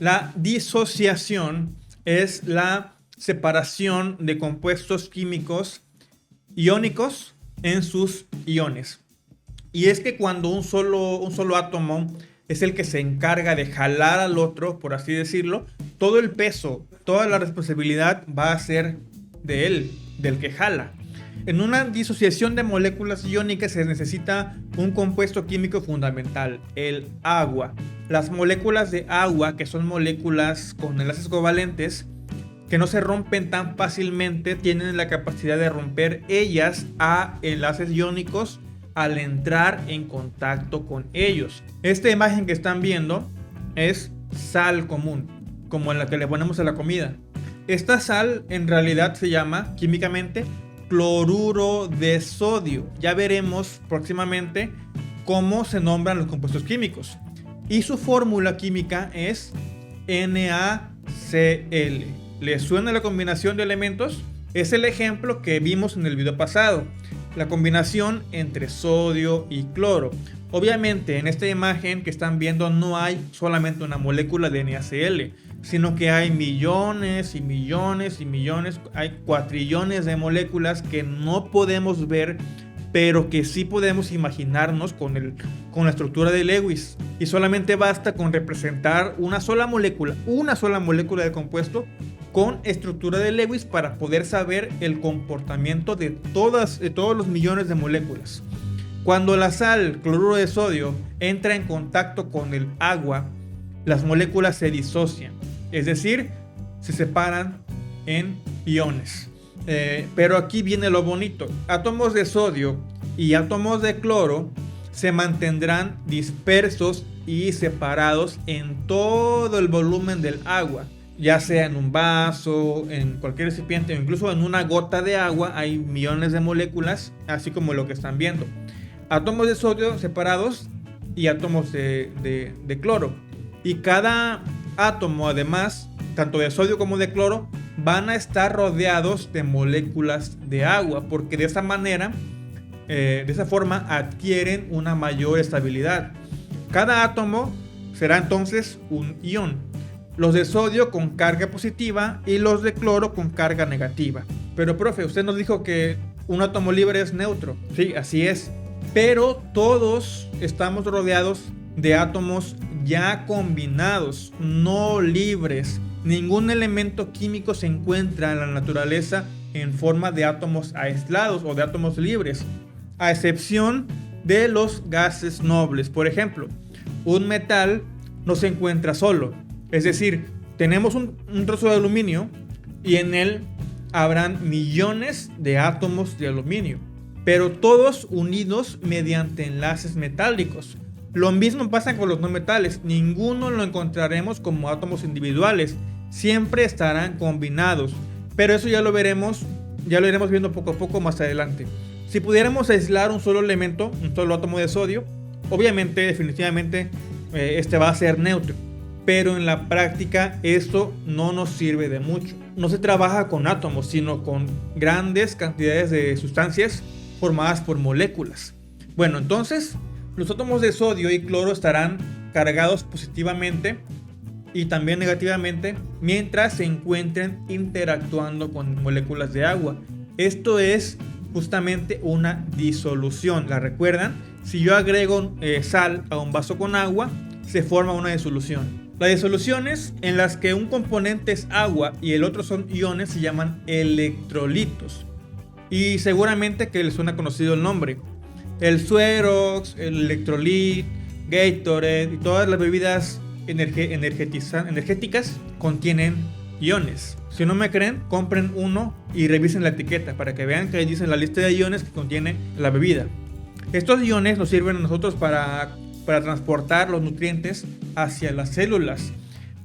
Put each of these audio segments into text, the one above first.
La disociación es la separación de compuestos químicos iónicos en sus iones. Y es que cuando un solo átomo es el que se encarga de jalar al otro, por así decirlo, todo el peso, toda la responsabilidad va a ser de él, del que jala. En una disociación de moléculas iónicas se necesita un compuesto químico fundamental, el agua. Las moléculas de agua, que son moléculas con enlaces covalentes, que no se rompen tan fácilmente, tienen la capacidad de romper ellas a enlaces iónicos al entrar en contacto con ellos. Esta imagen que están viendo es sal común, como en la que le ponemos a la comida. Esta sal en realidad se llama químicamente cloruro de sodio. Ya veremos próximamente cómo se nombran los compuestos químicos. Y su fórmula química es NaCl. ¿Les suena la combinación de elementos? Es el ejemplo que vimos en el video pasado. La combinación entre sodio y cloro. Obviamente en esta imagen que están viendo no hay solamente una molécula de NaCl, sino que hay millones y millones y millones, hay cuatrillones de moléculas que no podemos ver, pero que sí podemos imaginarnos con la estructura de Lewis. Y solamente basta con representar una sola molécula del compuesto con estructura de Lewis para poder saber el comportamiento de todos los millones de moléculas. Cuando la sal, cloruro de sodio, entra en contacto con el agua, las moléculas se disocian, es decir, se separan en iones. Pero aquí viene lo bonito: átomos de sodio y átomos de cloro se mantendrán dispersos y separados en todo el volumen del agua, ya sea en un vaso, en cualquier recipiente, o incluso en una gota de agua hay millones de moléculas, así como lo que están viendo. Átomos de sodio separados y átomos de cloro. Y cada átomo, además, tanto de sodio como de cloro, van a estar rodeados de moléculas de agua, porque de esa manera, de esa forma, adquieren una mayor estabilidad. Cada átomo será entonces un ion. Los de sodio con carga positiva y los de cloro con carga negativa. Pero profe, usted nos dijo que un átomo libre es neutro. Sí, así es. Pero todos estamos rodeados de átomos ya combinados, no libres. Ningún elemento químico se encuentra en la naturaleza en forma de átomos aislados o de átomos libres, a excepción de los gases nobles. Por ejemplo, un metal no se encuentra solo. Es decir, tenemos un trozo de aluminio y en él habrán millones de átomos de aluminio, pero todos unidos mediante enlaces metálicos. Lo mismo pasa con los no metales. Ninguno lo encontraremos como átomos individuales. Siempre estarán combinados. Pero eso ya lo veremos, ya lo iremos viendo poco a poco más adelante. Si pudiéramos aislar un solo elemento, un solo átomo de sodio, obviamente, definitivamente, este va a ser neutro. Pero en la práctica esto no nos sirve de mucho. No se trabaja con átomos, sino con grandes cantidades de sustancias formadas por moléculas. Bueno, entonces los átomos de sodio y cloro estarán cargados positivamente y también negativamente mientras se encuentren interactuando con moléculas de agua. Esto es justamente una disolución. ¿La recuerdan? Si yo agrego sal a un vaso con agua, se forma una disolución. Las disoluciones en las que un componente es agua y el otro son iones se llaman electrolitos. Y seguramente que les suena conocido el nombre. El Suerox, el Electrolit, Gatorade y todas las bebidas energéticas contienen iones. Si no me creen, compren uno y revisen la etiqueta para que vean que dice la lista de iones que contiene la bebida. Estos iones nos sirven a nosotros para transportar los nutrientes hacia las células,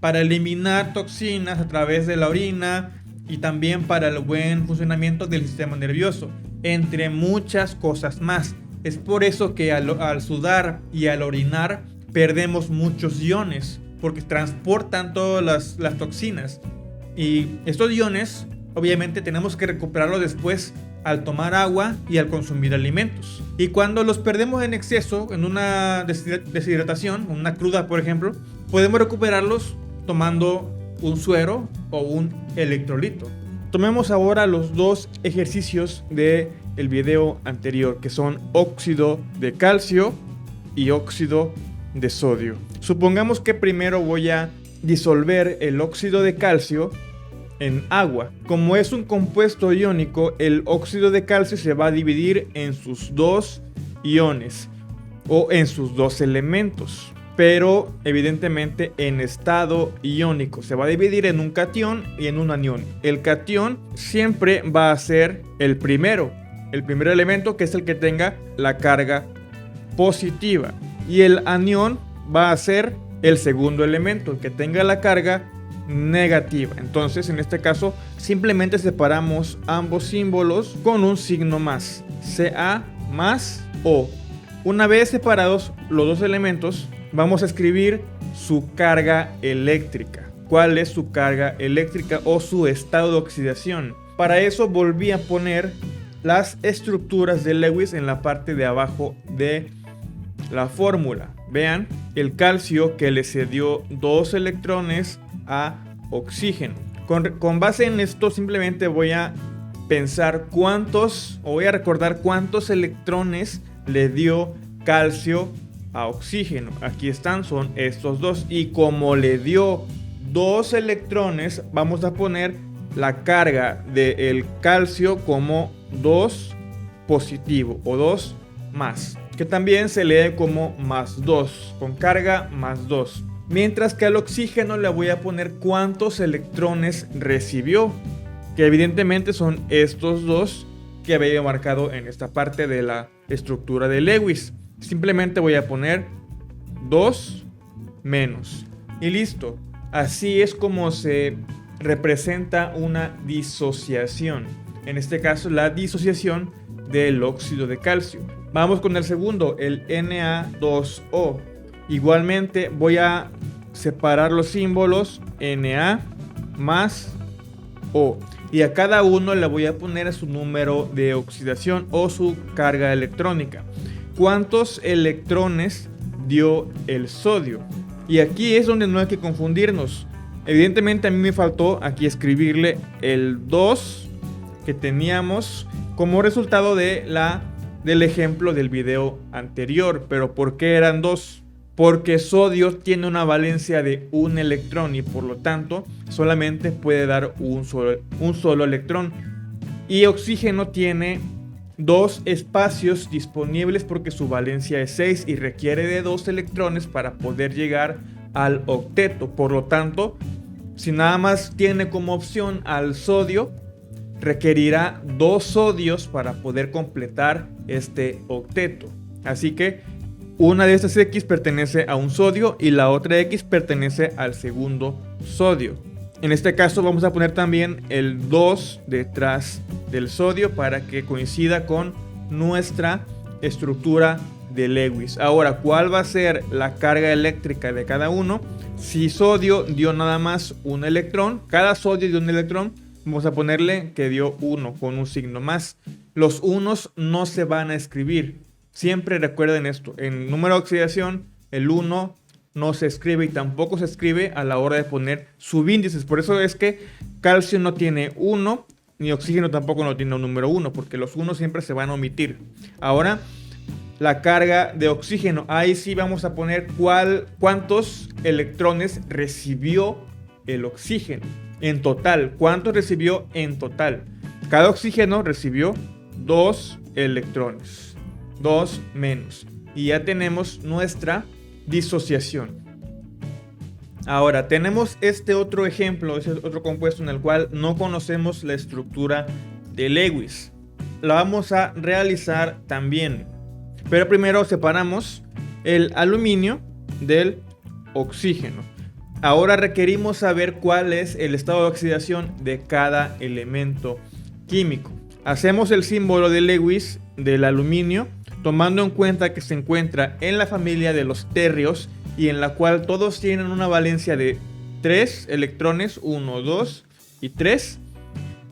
para eliminar toxinas a través de la orina y también para el buen funcionamiento del sistema nervioso, entre muchas cosas más. Es por eso que al sudar y al orinar perdemos muchos iones, porque transportan todas las toxinas. Y estos iones, obviamente, tenemos que recuperarlos después al tomar agua y al consumir alimentos. Y cuando los perdemos en exceso, en una deshidratación, una cruda por ejemplo, podemos recuperarlos tomando un suero o un electrolito. Tomemos ahora los dos ejercicios del video anterior, que son óxido de calcio y óxido de sodio. Supongamos que primero voy a disolver el óxido de calcio en agua. Como es un compuesto iónico, el óxido de calcio se va a dividir en sus dos iones o en sus dos elementos, pero evidentemente en estado iónico. Se va a dividir en un catión y en un anión. El catión siempre va a ser el primer elemento, que es el que tenga la carga positiva, y el anión va a ser el segundo elemento, el que tenga la carga negativa. Entonces, en este caso, simplemente separamos ambos símbolos con un signo más, Ca más O. Una vez separados los dos elementos, vamos a escribir su carga eléctrica. ¿Cuál es su carga eléctrica o su estado de oxidación? Para eso volví a poner las estructuras de Lewis en la parte de abajo de la fórmula. Vean, el calcio que le cedió 2 electrones a oxígeno. Con base en esto, simplemente voy a pensar voy a recordar cuántos electrones le dio calcio a oxígeno. Aquí están, son estos dos. Y como le dio 2 electrones, vamos a poner la carga del calcio como 2 positivo o 2 más, que también se lee como más 2, con carga más 2. Mientras que al oxígeno le voy a poner cuántos electrones recibió, que evidentemente son estos dos que había marcado en esta parte de la estructura de Lewis. Simplemente voy a poner 2 menos y listo. Así es como se representa una disociación. En este caso, la disociación del óxido de calcio. Vamos con el segundo, el Na2O. Igualmente voy a separar los símbolos Na más O. Y a cada uno le voy a poner su número de oxidación o su carga electrónica. ¿Cuántos electrones dio el sodio? Y aquí es donde no hay que confundirnos. Evidentemente a mí me faltó aquí escribirle el 2 que teníamos como resultado del ejemplo del video anterior. Pero ¿por qué eran 2? Porque sodio tiene una valencia de un electrón y por lo tanto solamente puede dar un solo electrón. Y oxígeno tiene 2 espacios disponibles porque su valencia es 6 y requiere de 2 electrones para poder llegar al octeto. Por lo tanto, si nada más tiene como opción al sodio, requerirá 2 sodios para poder completar este octeto. Así que una de estas X pertenece a un sodio y la otra X pertenece al segundo sodio. En este caso vamos a poner también el 2 detrás del sodio para que coincida con nuestra estructura de Lewis. Ahora, ¿cuál va a ser la carga eléctrica de cada uno? Si sodio dio nada más un electrón, cada sodio dio un electrón, vamos a ponerle que dio 1 con un signo más. Los unos no se van a escribir. Siempre recuerden esto, en número de oxidación el 1 no se escribe y tampoco se escribe a la hora de poner subíndices. Por eso es que calcio no tiene 1, ni oxígeno tampoco no tiene un número 1, porque los 1 siempre se van a omitir. Ahora, la carga de oxígeno, ahí sí vamos a poner cuántos electrones recibió el oxígeno en total. ¿Cuántos recibió en total? Cada oxígeno recibió 2 electrones. 2 menos. Y ya tenemos nuestra disociación. Ahora tenemos este otro ejemplo, este otro compuesto en el cual no conocemos la estructura de Lewis. La vamos a realizar también. Pero primero separamos el aluminio del oxígeno. Ahora requerimos saber cuál es el estado de oxidación de cada elemento químico. Hacemos el símbolo de Lewis del aluminio, tomando en cuenta que se encuentra en la familia de los terrios y en la cual todos tienen una valencia de 3 electrones, 1, 2 y 3.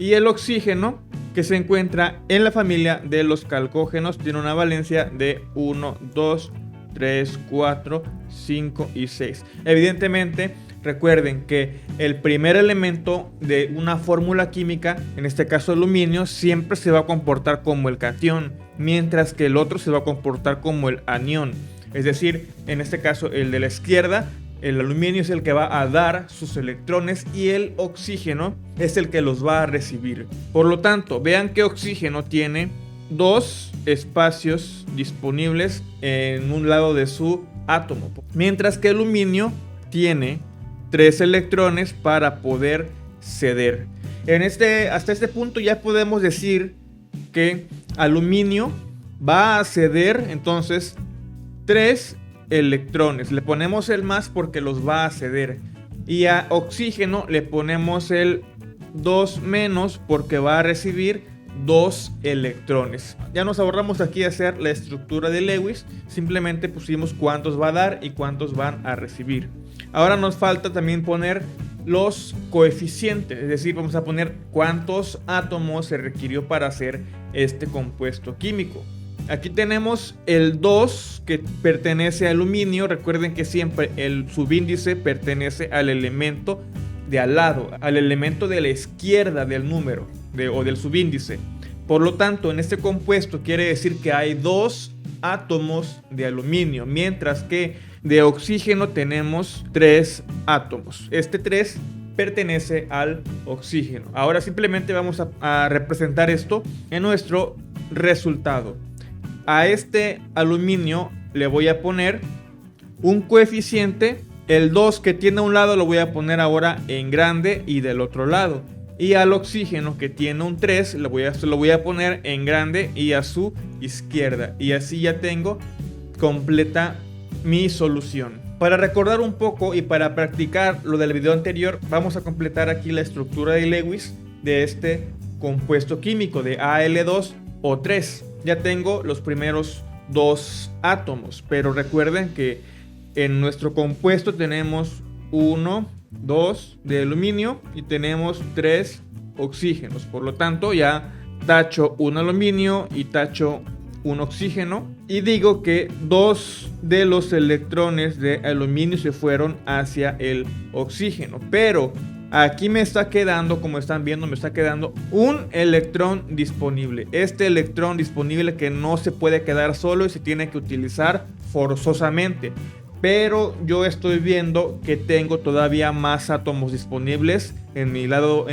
Y el oxígeno, que se encuentra en la familia de los calcógenos, tiene una valencia de 1, 2, 3, 4, 5 y 6. Evidentemente, Recuerden que el primer elemento de una fórmula química, en este caso aluminio, siempre se va a comportar como el catión, mientras que el otro se va a comportar como el anión. Es decir, en este caso el de la izquierda, el aluminio es el que va a dar sus electrones y el oxígeno es el que los va a recibir. Por lo tanto, vean que oxígeno tiene 2 espacios disponibles en un lado de su átomo, mientras que el aluminio tiene 3 electrones para poder ceder. Hasta este punto ya podemos decir que aluminio va a ceder entonces 3 electrones. Le ponemos el más porque los va a ceder. Y a oxígeno le ponemos el 2 menos porque va a recibir 2 electrones. Ya nos ahorramos aquí hacer la estructura de Lewis. Simplemente pusimos cuántos va a dar y cuántos van a recibir. Ahora nos falta también poner los coeficientes, es decir, vamos a poner cuántos átomos se requirió para hacer este compuesto químico. Aquí tenemos el 2 que pertenece al aluminio. Recuerden que siempre el subíndice pertenece al elemento de al lado, al elemento de la izquierda del número o del subíndice. Por lo tanto, en este compuesto quiere decir que hay 2 átomos de aluminio, mientras que de oxígeno tenemos 3 átomos. Este 3 pertenece al oxígeno. Ahora simplemente vamos a representar esto en nuestro resultado. A este aluminio le voy a poner un coeficiente. El 2 que tiene a un lado lo voy a poner ahora en grande y del otro lado. Y al oxígeno que tiene un 3 lo voy a poner en grande y a su izquierda. Y así ya tengo completa mi solución. Para recordar un poco y para practicar lo del video anterior, vamos a completar aquí la estructura de Lewis de este compuesto químico de Al2O3. Ya tengo los primeros 2 átomos, pero recuerden que en nuestro compuesto tenemos 1, 2 de aluminio y tenemos 3 oxígenos. Por lo tanto, ya tacho un aluminio y tacho un oxígeno y digo que 2 de los electrones de aluminio se fueron hacia el oxígeno, pero aquí me está quedando, como están viendo, me está quedando un electrón disponible. Este electrón disponible que no se puede quedar solo y se tiene que utilizar forzosamente. Pero yo estoy viendo que tengo todavía más átomos disponibles en mi lado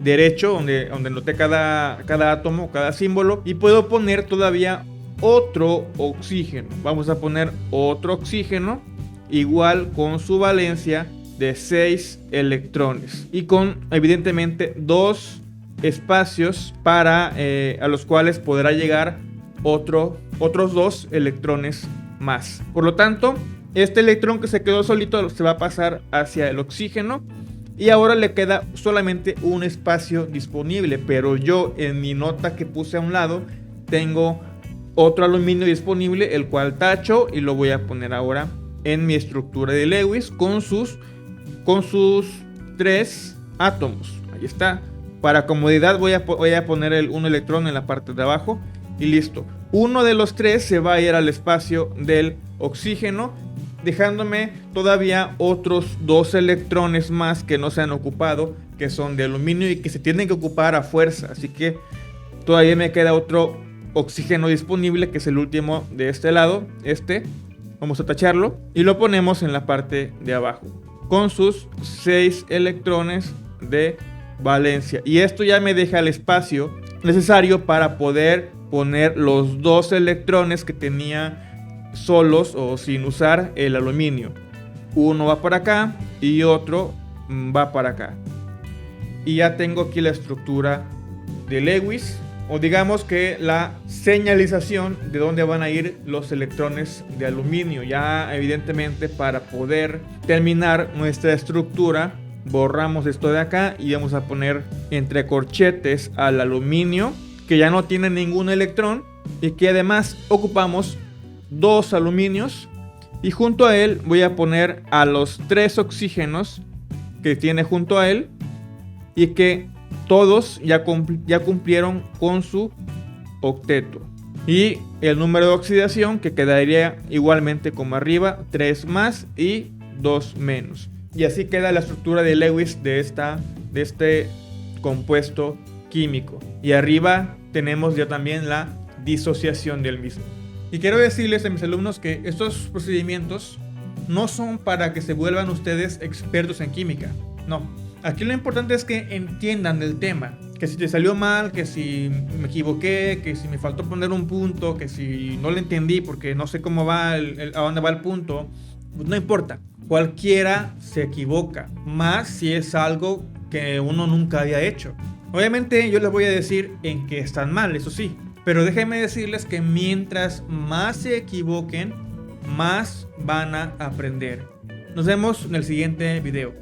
derecho, donde noté cada átomo, cada símbolo. Y puedo poner todavía otro oxígeno. Vamos a poner otro oxígeno igual con su valencia de 6 electrones. Y con evidentemente 2 espacios para a los cuales podrá llegar otros 2 electrones más. Por lo tanto, este electrón que se quedó solito se va a pasar hacia el oxígeno y ahora le queda solamente un espacio disponible, pero yo en mi nota que puse a un lado tengo otro aluminio disponible, el cual tacho y lo voy a poner ahora en mi estructura de Lewis con sus 3 átomos. Ahí está. Para comodidad voy a poner un electrón en la parte de abajo y listo. Uno de los 3 se va a ir al espacio del oxígeno, dejándome todavía otros 2 electrones más que no se han ocupado, que son de aluminio y que se tienen que ocupar a fuerza. Así que todavía me queda otro oxígeno disponible, que es el último de este lado. Vamos a tacharlo y lo ponemos en la parte de abajo con sus 6 electrones de valencia. Y esto ya me deja el espacio necesario para poder poner los 2 electrones que tenía solos o sin usar el aluminio. Uno va para acá y otro va para acá. Y ya tengo aquí la estructura de Lewis, o digamos que la señalización de dónde van a ir los electrones de aluminio. Ya evidentemente para poder terminar nuestra estructura borramos esto de acá y vamos a poner entre corchetes al aluminio, que ya no tiene ningún electrón y que además ocupamos 2 aluminios, y junto a él voy a poner a los 3 oxígenos que tiene junto a él y que todos ya cumplieron con su octeto, y el número de oxidación que quedaría igualmente como arriba, 3 más y 2 menos. Y así queda la estructura de Lewis de este compuesto químico. Y arriba tenemos ya también la disociación del mismo. Y quiero decirles a mis alumnos que estos procedimientos no son para que se vuelvan ustedes expertos en química. No. Aquí lo importante es que entiendan el tema. Que si te salió mal, que si me equivoqué, que si me faltó poner un punto, que si no lo entendí porque no sé cómo va a dónde va el punto, pues no importa. Cualquiera se equivoca, más si es algo que uno nunca había hecho. Obviamente yo les voy a decir en qué están mal, eso sí. Pero déjenme decirles que mientras más se equivoquen, más van a aprender. Nos vemos en el siguiente video.